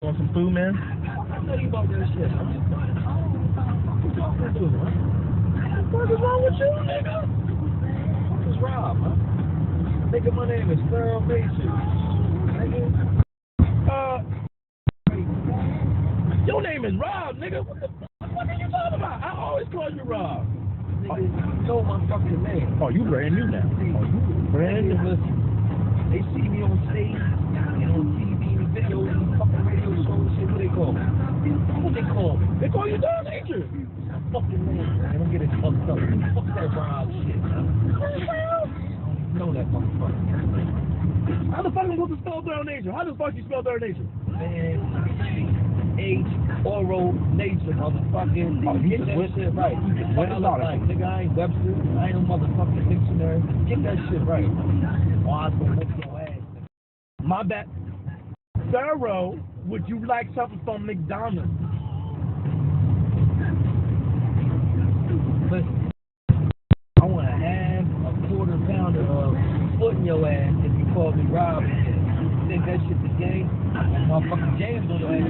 Want some food, man? I tell you about that shit. I'm just what you talking to, man? What is wrong with you, nigga? I'm just Rob, man. Nigga, my name is Thoro Nigga. Your name is Rob, nigga. What the fuck are you talking about? I always call you Rob. Nigga, you know my fucking name. Oh, you brand new now. Oh, you brand new. Listen, they see me on stage and on TV and videos and fucking radio shows and shit. What they call me? What they call me? They call you Thoro Nature. Fucking name, man. Don't get it fucked up. Fuck that Rob shit, man. You know that motherfucker. How the fuck am I supposed to spell Thoro Nature? How the fuck you spell Thoro Nature? Man, thoro nature, motherfucking. Oh, you get just that went, shit right. You just What went I a look lot of like, nigga, I ain't Webster. I ain't no motherfucking dictionary. Get that shit right. Or I was gonna whip your ass, nigga. My bad. Thoro, would you like something from McDonald's? Listen, I want to have a quarter pounder of foot in your ass if you call me Rob again. You think that shit's a game? Motherfucking James on your ass.